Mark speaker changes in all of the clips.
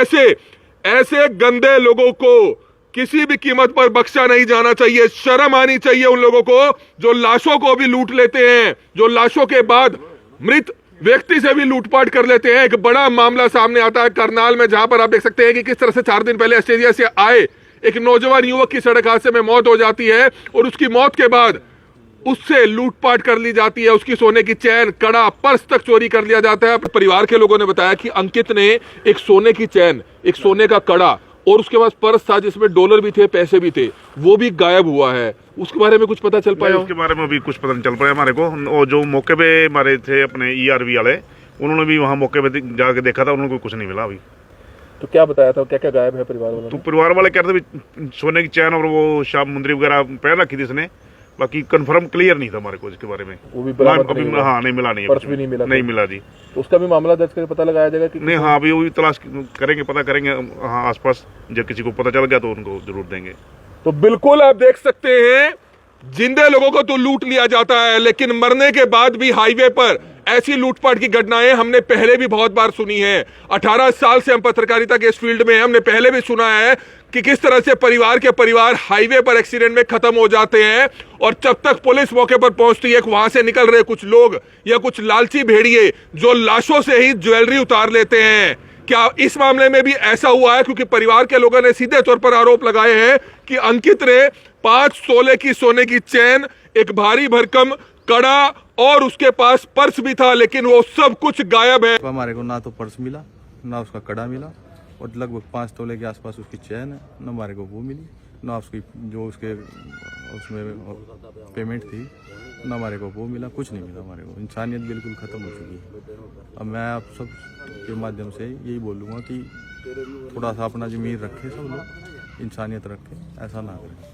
Speaker 1: ऐसे ऐसे गंदे लोगों को किसी भी कीमत पर बख्शा नहीं जाना चाहिए। शर्म आनी चाहिए उन लोगों को जो लाशों को भी लूट लेते हैं, जो लाशों के बाद मृत व्यक्ति से भी लूटपाट कर लेते हैं। एक बड़ा मामला सामने आता है करनाल में, जहां पर आप देख सकते हैं कि किस तरह से 4 दिन पहले ऑस्ट्रेलिया से आए एक नौजवान युवक की सड़क हादसे में मौत हो जाती है और उसकी मौत के बाद उससे लूटपाट कर ली जाती है। उसकी सोने की चैन, कड़ा, पर्स तक चोरी कर लिया जाता है। परिवार के लोगों ने बताया कि अंकित ने एक सोने की चैन, एक सोने का कड़ा और उसके पास पर्स था जिसमें डॉलर भी थे, पैसे भी थे, वो भी गायब हुआ है। उसके बारे में कुछ पता चल पाया?
Speaker 2: उसके बारे में अभी कुछ पता नहीं चल पाया हमारे को। और जो मौके पे हमारे थे अपने ERV वाले, उन्होंने भी वहाँ मौके पे जाके देखा था, उन्होंने कुछ नहीं मिला अभी।
Speaker 1: तो क्या बताया था, क्या क्या गायब है परिवार वालों ने?
Speaker 2: तो परिवार वाले कह रहे थे सोने की चैन और वो शाम मुंदरी वगैरह पहन रखी थी इसने, बाकी कंफर्म क्लियर नहीं था हमारे को इसके बारे में।
Speaker 1: वो भी बराबर नहीं मिला?
Speaker 2: हाँ, नहीं मिला, नहीं,
Speaker 1: पर्स भी नहीं मिला?
Speaker 2: नहीं मिला जी।
Speaker 1: तो उसका भी मामला दर्ज करके पता लगाया जाएगा कि
Speaker 2: नहीं? हाँ, अभी वो भी तलाश करेंगे, पता करेंगे। हाँ, आसपास जब किसी को पता चल गया तो उनको जरूर देंगे।
Speaker 1: तो बिल्कुल आप देख सकते हैं, जिंदे लोगों को तो लूट लिया जाता है, लेकिन मरने के बाद भी हाईवे पर ऐसी लूटपाट की घटनाएं हमने पहले भी बहुत बार सुनी है। 18 साल से हम पत्रकारिता के इस फील्ड में, हमने पहले भी सुना है कि किस तरह से परिवार के परिवार हाईवे पर एक्सीडेंट में खत्म हो जाते हैं और जब तक पुलिस मौके पर पहुंचती है, वहां से निकल रहे कुछ लोग या कुछ लालची भेड़िए जो लाशों से ही ज्वेलरी उतार लेते हैं। क्या इस मामले में भी ऐसा हुआ है? क्योंकि परिवार के लोगों ने सीधे तौर पर आरोप लगाए हैं कि अंकित ने 5 तोले की सोने की चैन, एक भारी भरकम कड़ा और उसके पास पर्स भी था, लेकिन वो सब कुछ गायब है।
Speaker 3: हमारे को ना तो पर्स मिला, ना उसका कड़ा मिला और लगभग 5 तोले के आसपास उसकी चैन है, ना हमारे को वो मिली, ना उसकी जो उसके उसमें पेमेंट थी, ना हमारे को वो मिला, कुछ नहीं मिला हमारे को। इंसानियत बिल्कुल ख़त्म हो चुकी है। अब मैं आप सब के माध्यम से यही बोलूँगा कि थोड़ा सा अपना ज़मीर रखें, सब लोग इंसानियत रखें, ऐसा ना करें।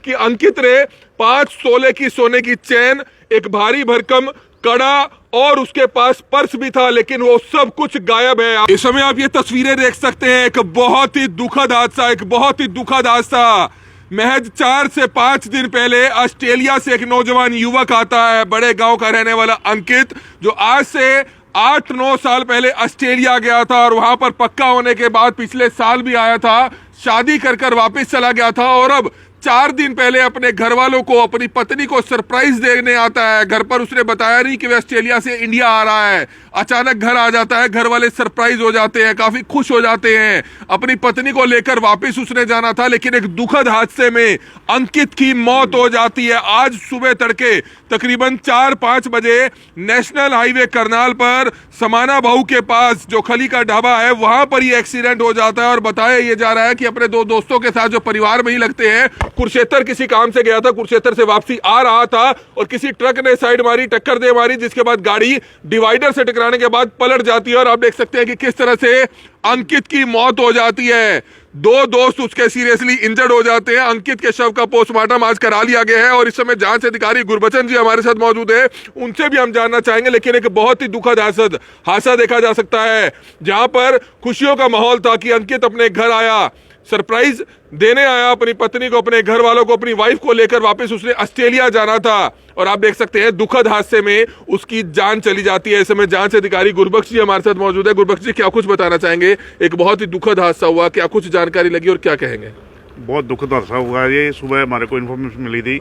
Speaker 1: कि अंकित ने 5 तोले की सोने की चैन, एक भारी भरकम कड़ा और उसके पास पर्स भी था, लेकिन वो सब कुछ गायब है। इस समय आप ये तस्वीरें देख सकते हैं, एक बहुत ही दुखद हादसा, एक बहुत ही दुखद हादसा। महज 4 से 5 दिन पहले ऑस्ट्रेलिया से एक नौजवान युवक आता है, बड़े गांव का रहने वाला अंकित, जो आज से 8-9 साल पहले ऑस्ट्रेलिया गया था और वहां पर पक्का होने के बाद पिछले साल भी आया था, शादी कर वापस चला गया था और अब 4 दिन पहले अपने घर वालों को, अपनी पत्नी को सरप्राइज देने आता है। घर पर उसने बताया नहीं कि वह ऑस्ट्रेलिया से इंडिया आ रहा है, अचानक घर आ जाता है। घर वाले सरप्राइज हो जाते हैं, काफी खुश हो जाते हैं। अपनी पत्नी को लेकर वापस उसने जाना था, लेकिन एक दुखद हादसे में अंकित की मौत हो जाती है। आज सुबह तड़के तकरीबन 4-5 बजे नेशनल हाईवे करनाल पर समाना भाऊ के पास जो खली का ढाबा है, वहां पर ये एक्सीडेंट हो जाता है। और बताया ये जा रहा है कि अपने 2 दोस्तों के साथ, जो परिवार में ही लगते हैं, कुरुक्षेत्र किसी काम से गया था, कुरुक्षेत्र से वापसी आ रहा था और किसी ट्रक ने साइड मारी, टक्कर दे मारी, जिसके बाद गाड़ी डिवाइडर से टकराने के बाद पलट जाती है। और आप देख सकते हैं कि किस तरह से अंकित की मौत हो जाती है। 2 दोस्त उसके सीरियसली इंजर्ड हो जाते हैं। अंकित के शव का पोस्टमार्टम आज करा लिया गया है और इस समय जांच अधिकारी गुरबचन जी हमारे साथ मौजूद है, उनसे भी हम जानना चाहेंगे। लेकिन एक बहुत ही दुखद हादसा देखा जा सकता है, जहां पर खुशियों का माहौल था कि अंकित अपने घर आया, सरप्राइज देने आया अपनी पत्नी को, अपने घर वालों को, अपनी वाइफ को लेकर वापस उसने ऑस्ट्रेलिया जाना था। और आप देख सकते हैं दुखद हादसे में उसकी जान चली जाती है। इस समय जांच अधिकारी गुरबख्श जी हमारे साथ मौजूद है। गुरबख्श जी, क्या कुछ बताना चाहेंगे? एक बहुत ही दुखद हादसा हुआ, क्या कुछ जानकारी लगी और क्या कहेंगे?
Speaker 2: बहुत दुखद हादसा हुआ है ये। सुबह हमारे को इन्फॉर्मेशन मिली थी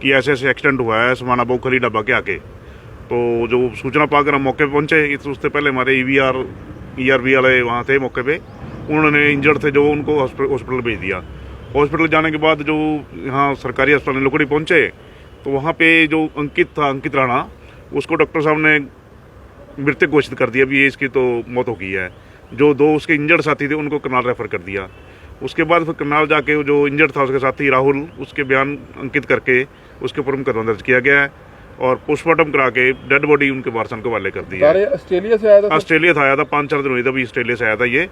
Speaker 2: कि ऐसे ऐसे एक्सीडेंट हुआ है समाना बहु खली ढाबा के आके। तो जो सूचना पाकर हम मौके पर पहुंचे, उससे पहले हमारे ERV वाले वहाँ थे मौके पे, उन्होंने इंजर्ड थे जो, उनको हॉस्पिटल भेज दिया। हॉस्पिटल जाने के बाद जो यहाँ सरकारी अस्पताल लोकड़ी पहुँचे, तो वहाँ पे जो अंकित था, अंकित राणा, उसको डॉक्टर साहब ने मृतक घोषित कर दिया। अभी इसकी तो मौत हो गई है। जो 2 उसके इंजर्ड साथी थे उनको करनाल रेफर कर दिया। उसके बाद फिर करनाल जाके जो इंजर्ड था उसके साथी राहुल, उसके बयान अंकित करके उसके ऊपर मुकदमा दर्ज किया गया है और पोस्टमार्टम करा के डेड बॉडी उनके वारसन को हवाले कर दिया।
Speaker 1: ऑस्ट्रेलिया से आया था?
Speaker 2: ऑस्ट्रेलिया से आया था, 5-4 दिन हुए थे अभी ऑस्ट्रेलिया से आया था ये।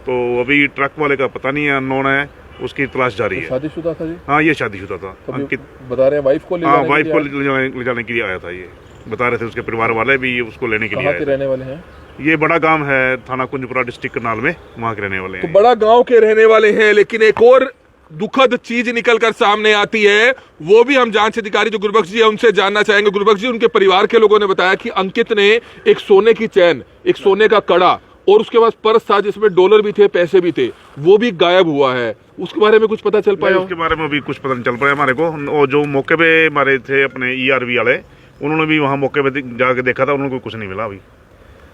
Speaker 2: तो अभी ट्रक वाले का पता नहीं है, अननोन है, उसकी तलाश जारी है।
Speaker 1: शादीशुदा था जी?
Speaker 2: हाँ, ये शादीशुदा था। अंकित
Speaker 1: बता रहे हैं वाइफ को ले जाने
Speaker 2: के लिए आया था। ये बता रहे थे उसके परिवार वाले भी उसको लेने के लिए आए थे।
Speaker 1: रहने वाले हैं?
Speaker 2: ये बड़ा गांव है, थाना कुंजपुरा, डिस्ट्रिक्ट करनाल में, वहाँ के रहने वाले हैं।
Speaker 1: तो बड़ा गांव के रहने वाले हैं, लेकिन एक और दुखद चीज निकलकर सामने आती है, वो भी हम जांच अधिकारी जो गुरबख्श जी है उनसे जानना चाहेंगे। गुरबख्श जी, उनके परिवार के लोगों ने बताया कि अंकित ने एक सोने की चैन, एक सोने का कड़ा और उसके पास पर्स था जिसमें डॉलर भी थे, पैसे भी थे, वो भी गायब हुआ है। उसके बारे में कुछ पता चल पाया?
Speaker 2: उसके बारे में अभी कुछ पता नहीं चल पाया हमारे को। और जो मौके पे हमारे थे अपने ERV वाले, उन्होंने भी वहाँ मौके पे जाके देखा था, उनको कुछ नहीं मिला अभी।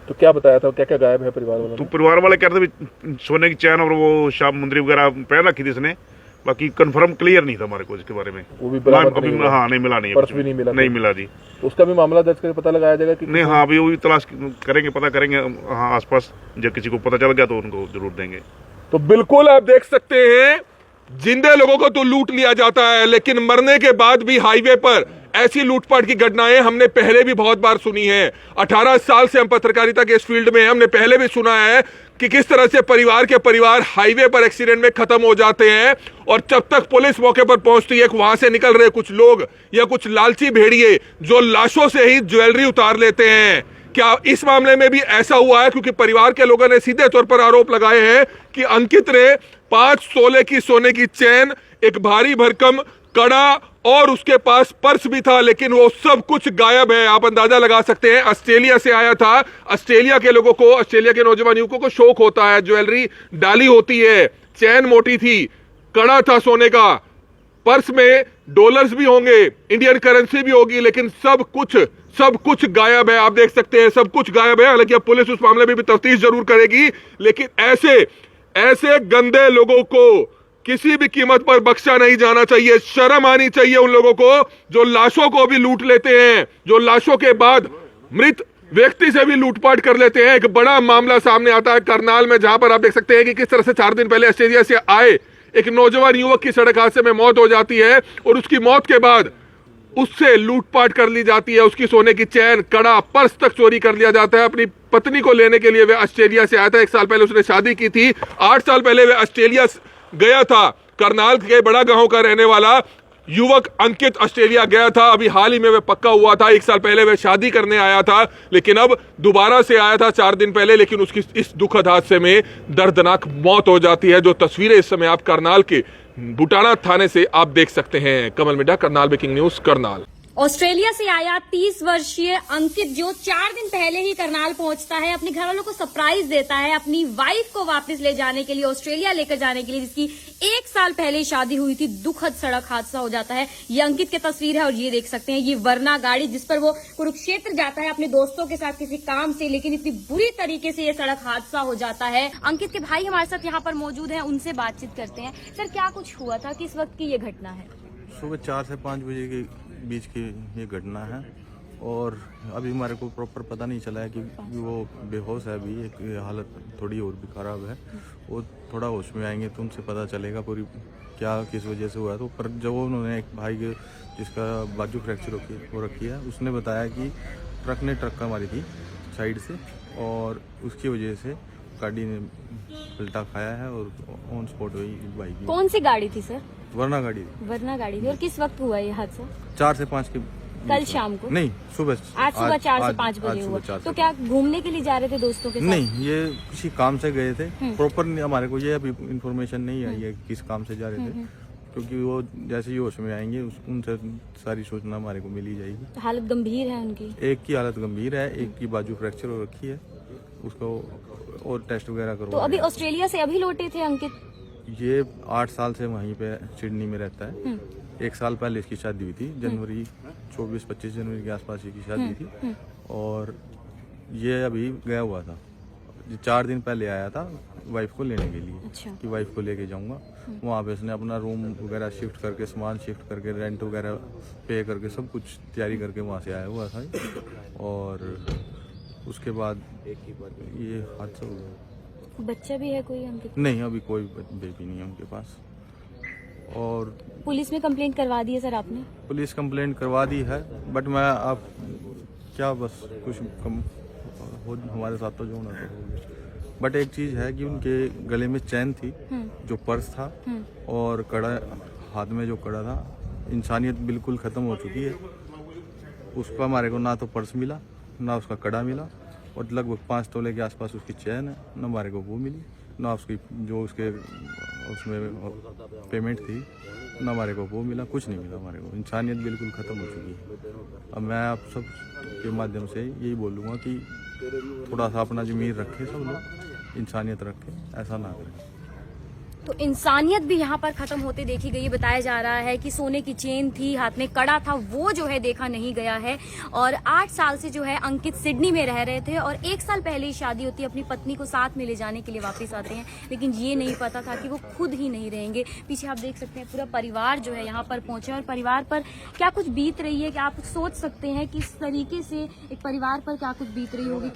Speaker 1: तो क्या बताया था, क्या क्या गायब है परिवार वालों
Speaker 2: तो
Speaker 1: ने?
Speaker 2: परिवार वाले कह रहे थे सोने की चैन और वो शाम मुंदरी वगैरह पहन रखी थी इसने, बाकी कंफर्म क्लियर नहीं था हमारे को इसके बारे में।
Speaker 1: वो भी बराबर
Speaker 2: अभी
Speaker 1: नहीं हुआ?
Speaker 2: हाँ नहीं मिला, नहीं
Speaker 1: पर्स भी नहीं मिला?
Speaker 2: नहीं मिला जी।
Speaker 1: तो उसका भी मामला दर्ज करके पता लगाया जाएगा कि
Speaker 2: नहीं हाँ अभी वो भी तलाश करेंगे, पता करेंगे हाँ आसपास, जब किसी को पता चल गया तो उनको जरूर देंगे।
Speaker 1: तो बिल्कुल आप देख सकते हैं, जिंदे लोगों को तो लूट लिया जाता है, लेकिन मरने के बाद भी हाईवे पर ऐसी लूटपाट की घटनाएं हमने पहले भी बहुत बार सुनी है। 18 साल से हम पत्रकारिता के इस फील्ड में हैं, हमने पहले भी सुना है कि किस तरह से परिवार के परिवार हाईवे पर एक्सीडेंट में खत्म हो जाते हैं, और जब तक पुलिस मौके पर पहुंचती है, वहां से निकल रहे कुछ लोग या कुछ लालची भेड़िए जो लाशों से ही ज्वेलरी उतार लेते हैं। क्या इस मामले में भी ऐसा हुआ है? क्योंकि परिवार के लोगों ने सीधे तौर पर आरोप लगाए हैं कि अंकित ने 5 तोले की सोने की चेन, एक भारी भरकम कड़ा और उसके पास पर्स भी था, लेकिन वो सब कुछ गायब है। आप अंदाजा लगा सकते हैं, ऑस्ट्रेलिया से आया था। ऑस्ट्रेलिया के लोगों को, ऑस्ट्रेलिया के नौजवान युवकों को शौक होता है, ज्वेलरी डाली होती है, चैन मोटी थी, कड़ा था सोने का, पर्स में डॉलर्स भी होंगे, इंडियन करेंसी भी होगी, लेकिन सब कुछ गायब है। आप देख सकते हैं, सब कुछ गायब है। हालांकि अब पुलिस उस मामले में भी तफ्तीश जरूर करेगी, लेकिन ऐसे गंदे लोगों को किसी भी कीमत पर बख्शा नहीं जाना चाहिए। शर्म आनी चाहिए उन लोगों को जो लाशों को भी लूट लेते हैं, जो लाशों के बाद मृत व्यक्ति से भी लूटपाट कर लेते हैं। एक बड़ा मामला सामने आता है करनाल में, जहां पर आप देख सकते हैं कि किस तरह से 4 दिन पहले ऑस्ट्रेलिया से आए एक नौजवान युवक की सड़क हादसे में मौत हो जाती है, और उसकी मौत के बाद उससे लूटपाट कर ली जाती है। उसकी सोने की चैन, कड़ा, पर्स तक चोरी कर लिया जाता है। अपनी पत्नी को लेने के लिए वह ऑस्ट्रेलिया से आया था। 1 साल पहले उसने शादी की थी। 8 साल पहले वह ऑस्ट्रेलिया गया था। करनाल के बड़ा गांव का रहने वाला युवक अंकित ऑस्ट्रेलिया गया था। अभी हाल ही में वह पक्का हुआ था। 1 साल पहले वह शादी करने आया था, लेकिन अब दोबारा से आया था 4 दिन पहले, लेकिन उसकी इस दुखद हादसे में दर्दनाक मौत हो जाती है। जो तस्वीरें इस समय आप करनाल के बुटाना थाने से आप देख सकते हैं। Kamal Midda, Karnal breaking news, Karnal.
Speaker 4: Australia से आया 30 वर्षीय अंकित जो 4 दिन पहले ही करनाल पहुंचता है, अपने घर वालों को सरप्राइज देता है अपनी वाइफ को वापस ले जाने के लिए, ऑस्ट्रेलिया लेकर जाने के लिए, जिसकी 1 साल पहले शादी हुई थी। दुखद सड़क हादसा हो जाता है। ये अंकित की तस्वीर है, और ये देख सकते हैं, ये वरना गाड़ी जिस पर वो कुरुक्षेत्र जाता है अपने दोस्तों के साथ किसी काम से, लेकिन इतनी बुरी तरीके से ये सड़क हादसा हो जाता है। अंकित के भाई हमारे साथ यहाँ पर मौजूद है, उनसे बातचीत करते हैं। सर, क्या कुछ हुआ था, किस वक्त की ये घटना है?
Speaker 3: सुबह 4 से 5 बजे के बीच की ये घटना है, और अभी हमारे को प्रॉपर पता नहीं चला है कि वो बेहोश है। अभी एक हालत थोड़ी और भी ख़राब है। वो थोड़ा होश में आएंगे तो उनसे पता चलेगा पूरी क्या किस वजह से हुआ है। तो पर जब उन्होंने एक भाई जिसका बाजू फ्रैक्चर हो रखी है, उसने बताया कि ट्रक ने टक्कर मारी थी साइड से, और उसकी वजह से गाड़ी ने पलटा खाया है और ऑन स्पॉट हुई बाइक।
Speaker 4: कौन सी गाड़ी थी सर?
Speaker 3: वरना गाड़ी थी।
Speaker 4: वरना गाड़ी थी। और किस वक्त हुआ ये हादसा?
Speaker 3: 4 से 5 के
Speaker 4: कल शाम को?
Speaker 3: नहीं, सुबह।
Speaker 4: आज सुबह 4 से 5 बजे हुआ। तो क्या घूमने के लिए जा रहे थे दोस्तों के साथ?
Speaker 3: नहीं, ये किसी काम से गए थे। प्रॉपर हमारे को ये अभी इंफॉर्मेशन नहीं आई है किस काम से जा रहे थे, क्योंकि वो जैसे ही होश में आएंगे उनसे सारी सूचना हमारे को मिल ही जाएगी।
Speaker 4: हालत गंभीर है उनकी? एक
Speaker 3: की हालत गंभीर है, एक की बाजू फ्रैक्चर हो रखी है, उसको और टेस्ट वगैरह करो।
Speaker 4: तो अभी ऑस्ट्रेलिया से अभी लौटे थे अंकित?
Speaker 3: ये 8 साल से वहीं पे सिडनी में रहता है। 1 साल पहले इसकी शादी हुई थी, जनवरी 24-25 जनवरी के आसपास की शादी थी, और ये अभी गया हुआ था। 4 दिन पहले आया था वाइफ को लेने के लिए।
Speaker 4: अच्छा। कि
Speaker 3: वाइफ को लेके जाऊंगा। वहाँ पे उसने अपना रूम वगैरह शिफ्ट करके, सामान शिफ्ट करके, रेंट वगैरह पे करके, सब कुछ तैयारी करके वहाँ से आया हुआ था, और उसके बाद ये हादसा हुआ।
Speaker 4: बच्चा भी है कोई अंकित?
Speaker 3: नहीं, अभी कोई बेबी नहीं है उनके पास। और
Speaker 4: पुलिस में कंप्लेंट करवा दी है सर आपने?
Speaker 3: पुलिस कंप्लेंट करवा दी है, बट मैं आप क्या बस कुछ कम हमारे साथ तो जो होना था। बट एक चीज़ है कि उनके गले में चैन थी, जो पर्स था, और कड़ा हाथ में जो कड़ा था। इंसानियत बिल्कुल ख़त्म हो चुकी है। उसका हमारे को ना तो पर्स मिला, ना उसका कड़ा मिला, और लगभग 5 तोले के आसपास उसकी चैन है, ना हमारे को वो मिली। ना उसकी जो उसके उसमें पेमेंट थी ना हमारे को वो मिला, कुछ नहीं मिला हमारे को। इंसानियत बिल्कुल ख़त्म हो चुकी है। अब मैं आप सब के माध्यम से यही बोलूँगा कि थोड़ा सा अपना ज़मीर रखें सब लोग, इंसानियत रखें, ऐसा ना करें।
Speaker 4: तो इंसानियत भी यहाँ पर खत्म होते देखी गई। बताया जा रहा है कि सोने की चेन थी, हाथ में कड़ा था, वो जो है देखा नहीं गया है। और 8 साल से जो है अंकित सिडनी में रह रहे थे और 1 साल पहले ही शादी होती है, अपनी पत्नी को साथ में ले जाने के लिए वापस आते हैं, लेकिन ये नहीं पता था कि वो खुद ही नहीं रहेंगे। पीछे आप देख सकते हैं पूरा परिवार जो है यहाँ पर पहुंचे और परिवार पर क्या कुछ बीत रही है कि आप सोच सकते हैं कि इस तरीके से एक परिवार पर क्या कुछ बीत रही होगी।